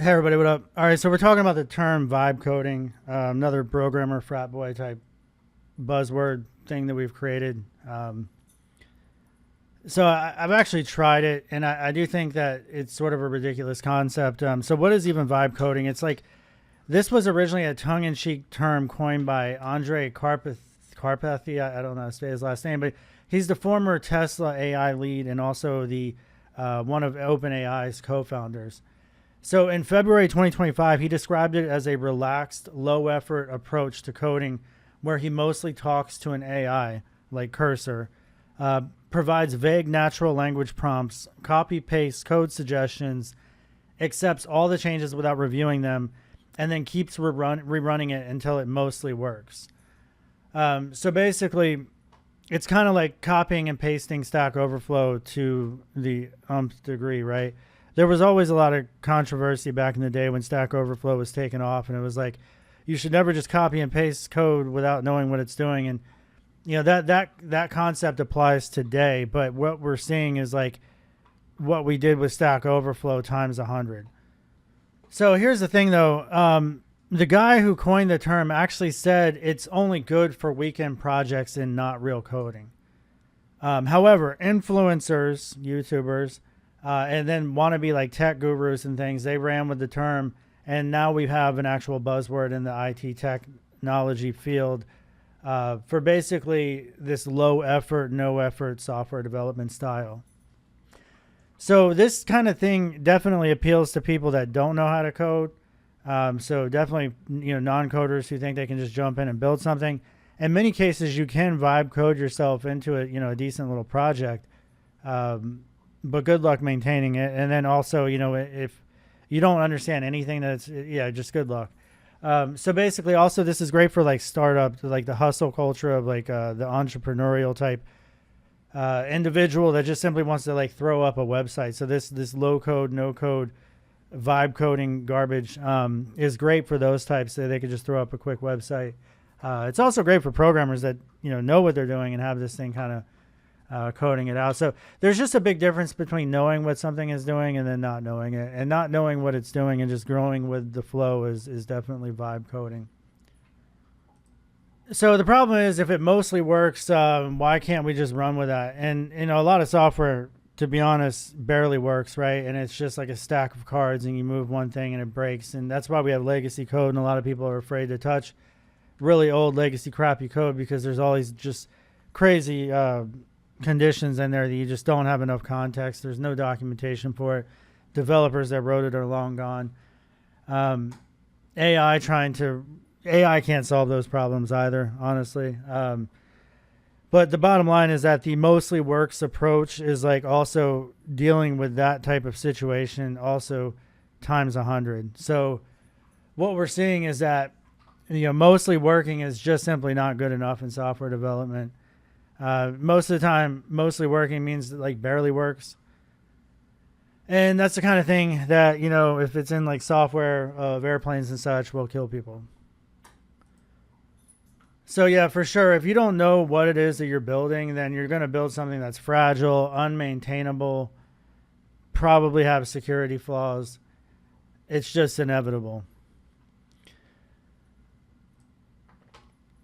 Hey everybody, what up? All right, so we're talking about the term vibe coding, another programmer frat boy type buzzword thing that we've created. I've actually tried it, and I do think that it's sort of a ridiculous concept. So what is even vibe coding? It's like this was originally a tongue-in-cheek term coined by Andre Karpathy. I don't know how to say his last name, but he's the former Tesla AI lead and also the one of OpenAI's co-founders. So in February 2025, he described it as a relaxed, low-effort approach to coding where he mostly talks to an AI, like Cursor, provides vague natural language prompts, copy-paste code suggestions, accepts all the changes without reviewing them, and then keeps rerunning it until it mostly works. So basically, it's kind of like copying and pasting Stack Overflow to the umpth degree, right? There was always a lot of controversy back in the day when Stack Overflow was taken off, and it was like you should never just copy and paste code without knowing what it's doing. And you know that concept applies today, but what we're seeing is like what we did with Stack Overflow times 100. So here's the thing, though. The guy who coined the term actually said it's only good for weekend projects and not real coding. However, influencers, YouTubers, and then want to be like tech gurus and things, they ran with the term, and now we have an actual buzzword in the IT technology field for basically this low effort, no effort software development style. So this kind of thing definitely appeals to people that don't know how to code. So definitely, non-coders who think they can just jump in and build something. In many cases, you can vibe code yourself into a decent little project. But good luck maintaining it. And then also, if you don't understand anything, just good luck. So basically, also, this is great for like startup, like the hustle culture of like the entrepreneurial type individual that just simply wants to like throw up a website. So this low code, no code, vibe coding garbage is great for those types, so they could just throw up a quick website. It's also great for programmers that know what they're doing and have this thing kind of coding it out. So there's just a big difference between knowing what something is doing and then not knowing it. And not knowing what it's doing and just growing with the flow is definitely vibe coding. So the problem is, if it mostly works, why can't we just run with that? And a lot of software, to be honest, barely works, right? And it's just like a stack of cards, and you move one thing and it breaks. And that's why we have legacy code, and a lot of people are afraid to touch really old legacy crappy code because there's all these just crazy conditions in there that you just don't have enough context. There's no documentation for it. Developers that wrote it are long gone. AI can't solve those problems either, honestly. But the bottom line is that the mostly works approach is like also dealing with that type of situation also times 100. So what we're seeing is that mostly working is just simply not good enough in software development. Most of the time, mostly working means that like barely works. And that's the kind of thing that, if it's in like software of airplanes and such, will kill people. So yeah, for sure, if you don't know what it is that you're building, then you're going to build something that's fragile, unmaintainable, probably have security flaws. It's just inevitable.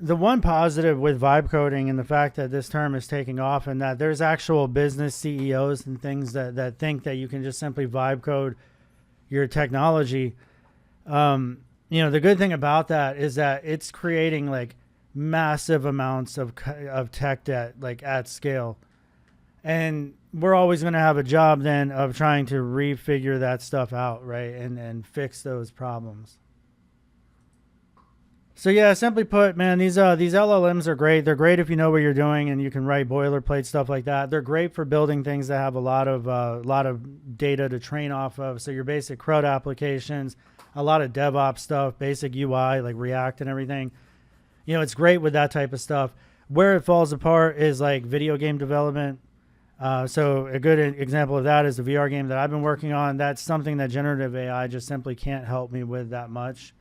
The one positive with vibe coding and the fact that this term is taking off, and that there's actual business CEOs and things that think that you can just simply vibe code your technology. The good thing about that is that it's creating like massive amounts of tech debt, like at scale. And we're always going to have a job then of trying to refigure that stuff out, right? And fix those problems. So yeah, simply put, man, these LLMs are great. They're great if you know what you're doing and you can write boilerplate stuff like that. They're great for building things that have a lot of data to train off of. So your basic CRUD applications, a lot of DevOps stuff, basic UI like React and everything. It's great with that type of stuff. Where it falls apart is like video game development. So a good example of that is the VR game that I've been working on. That's something that generative AI just simply can't help me with that much.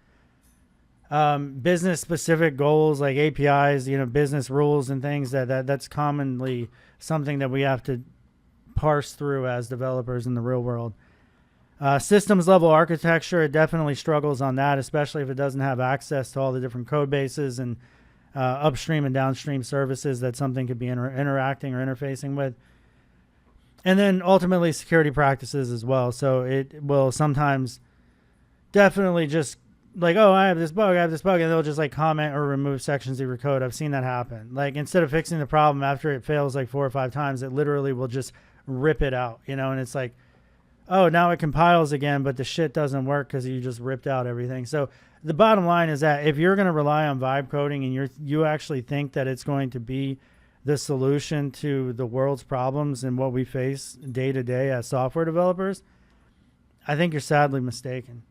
Business specific goals like APIs, business rules and things that's commonly something that we have to parse through as developers in the real world. Systems level architecture, it definitely struggles on that, especially if it doesn't have access to all the different code bases and upstream and downstream services that something could be interacting or interfacing with. And then ultimately security practices as well. So it will sometimes definitely just like, oh, I have this bug, and they'll just like comment or remove sections of your code. I've seen that happen. Like instead of fixing the problem after it fails like 4 or 5 times, it literally will just rip it out, and it's like, oh, now it compiles again, but the shit doesn't work because you just ripped out everything. So the bottom line is that if you're going to rely on vibe coding and you actually think that it's going to be the solution to the world's problems and what we face day to day as software developers, I think you're sadly mistaken.